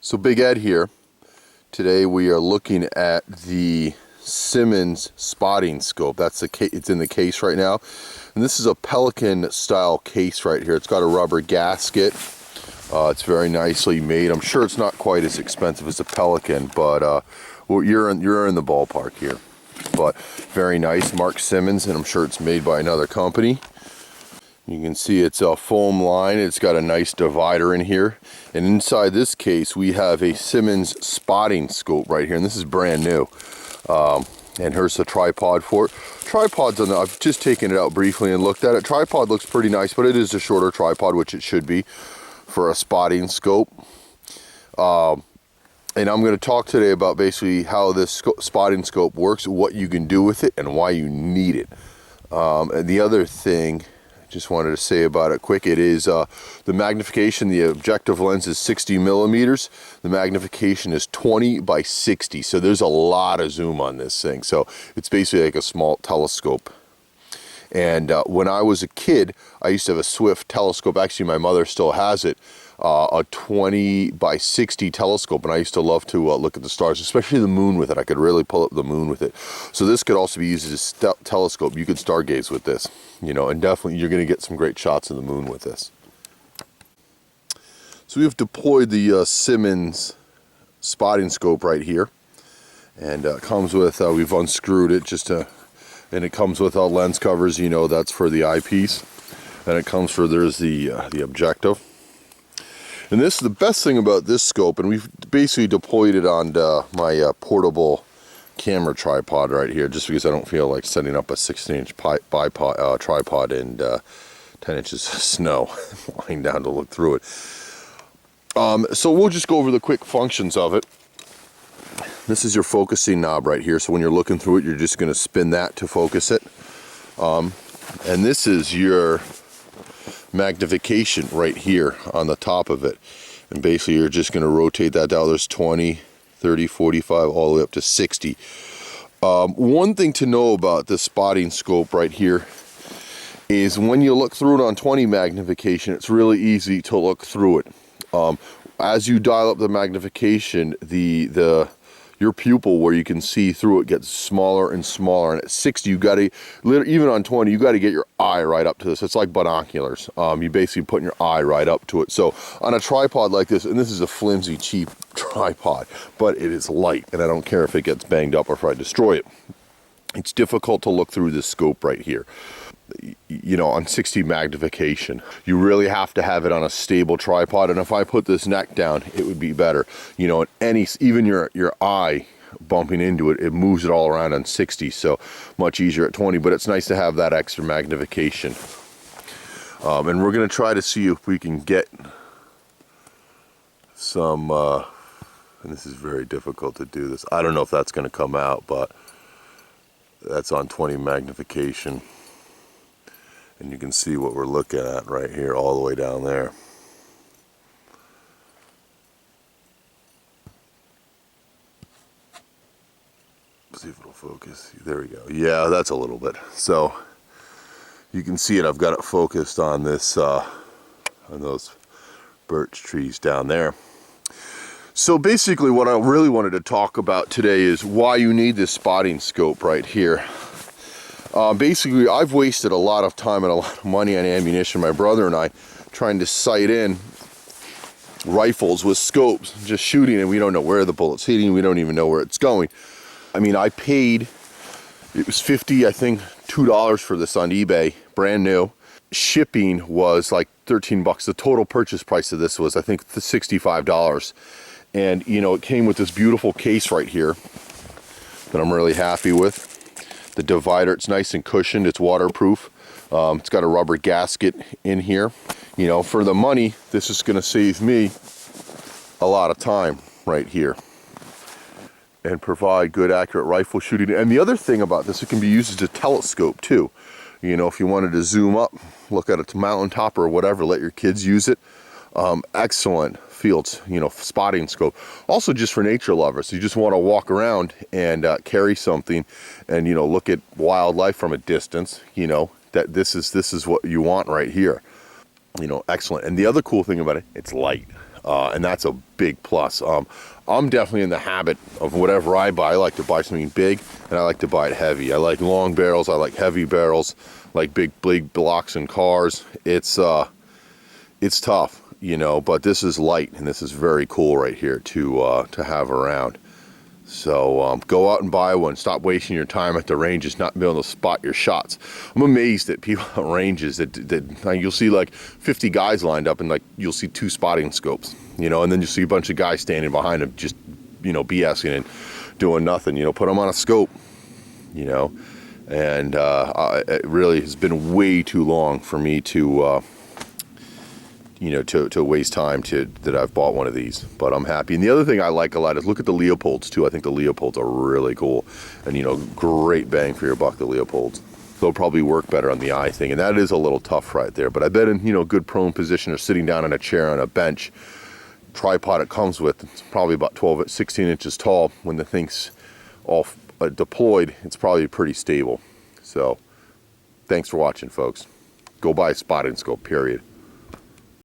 So Big Ed here. Today we are looking at the Simmons Spotting scope. That's it's in the case right now. And this is a Pelican style case right here. It's got a rubber gasket. It's very nicely made. I'm sure it's not quite as expensive as a Pelican, but well, you're in the ballpark here. But very nice, Mark Simmons, and I'm sure it's made by another company. You can see it's a foam line. It's got a nice divider in here. And inside this case, we have a Simmons Spotting scope right here. And this is brand new. And here's the tripod for it. Tripod's on the, I've just taken it out briefly and looked at it. Tripod looks pretty nice, but it is a shorter tripod, which it should be for a spotting scope. And I'm going to talk today about basically how this spotting scope works, what you can do with it, and why you need it. And the other thing just wanted to say about it quick, it is the magnification. The objective lens is 60 millimeters. The magnification is 20 by 60, so there's a lot of zoom on this thing. So it's basically like a small telescope. And when I was a kid, I used to have a Swift telescope. Actually, my mother still has it, a 20 by 60 telescope, and I used to love to look at the stars, especially the moon with it. I could really pull up the moon with it. So this could also be used as a telescope. You could stargaze with this, you know, and definitely you're going to get some great shots of the moon with this. So we've deployed the Simmons spotting scope right here, and it comes with, we've unscrewed it just to, and it comes with lens covers, you know, that's for the eyepiece. And it comes for, there's the objective. And this is the best thing about this scope, and we've basically deployed it on my portable camera tripod right here, just because I don't feel like setting up a 16-inch tripod and 10 inches of snow lying down to look through it. So we'll just go over the quick functions of it. This is your focusing knob right here, so when you're looking through it, you're just going to spin that to focus it. And this is your magnification right here on the top of it. And basically you're just going to rotate that down. There's 20, 30, 45, all the way up to 60. One thing to know about this spotting scope right here is when you look through it on 20 magnification, it's really easy to look through it. As you dial up the magnification, your pupil where you can see through it gets smaller and smaller, and at 60 you got to, even on 20, you got to get your eye right up to this. It's like binoculars. You basically putting your eye right up to it. So on a tripod like this, and this is a flimsy, cheap tripod, but it is light, and I don't care if it gets banged up or if I destroy it. It's difficult to look through this scope right here. You know, on 60 magnification, you really have to have it on a stable tripod, and if I put this neck down, it would be better. You know, even your eye bumping into it, it moves it all around on 60, so much easier at 20, but it's nice to have that extra magnification. And we're going to try to see if we can get some, and this is very difficult to do this. I don't know if that's going to come out, but that's on 20 magnification. And you can see what we're looking at right here, all the way down there. Let's see if it'll focus. There we go. Yeah, that's a little bit. So you can see it. I've got it focused on this, on those birch trees down there. So basically, what I really wanted to talk about today is why you need this spotting scope right here. Basically, I've wasted a lot of time and a lot of money on ammunition, my brother and I, trying to sight in rifles with scopes, just shooting, and we don't know where the bullet's hitting, we don't even know where it's going. I mean, I paid, it was $2 for this on eBay, brand new. Shipping was like 13 bucks. The total purchase price of this was, I think, $65. And, you know, it came with this beautiful case right here that I'm really happy with. The divider, it's nice and cushioned, it's waterproof. It's got a rubber gasket in here. You know, for the money, this is going to save me a lot of time right here and provide good, accurate rifle shooting. And the other thing about this, it can be used as a telescope too. You know, if you wanted to zoom up, look at a mountaintop or whatever, let your kids use it. Excellent fields, you know, spotting scope. Also just for nature lovers, you just want to walk around and carry something and, you know, look at wildlife from a distance, you know, that this is what you want right here. You know, excellent. And the other cool thing about it, it's light. and that's a big plus. I'm definitely in the habit of whatever I buy. I like to buy something big, and I like to buy it heavy. I like long barrels. I like heavy barrels. Like big blocks in cars. It's tough, you know. But this is light, and this is very cool right here to have around. So go out and buy one. Stop wasting your time at the ranges, not being able to spot your shots. I'm amazed at people at ranges that you'll see like 50 guys lined up, and like you'll see 2 spotting scopes, you know, and then you see a bunch of guys standing behind them just, you know, BSing and doing nothing. You know, put them on a scope, you know. And it really has been way too long for me to you know, to waste time that I've bought one of these, but I'm happy. And the other thing I like a lot is look at the Leopolds too. I think the Leopolds are really cool, and you know, great bang for your buck, the Leopolds. They'll probably work better on the eye thing, and that is a little tough right there. But I bet in, you know, good prone position or sitting down in a chair on a bench, tripod it comes with, it's probably about 16 inches tall. When the thing's all deployed, it's probably pretty stable. So thanks for watching, folks. Go buy a spotting scope, period.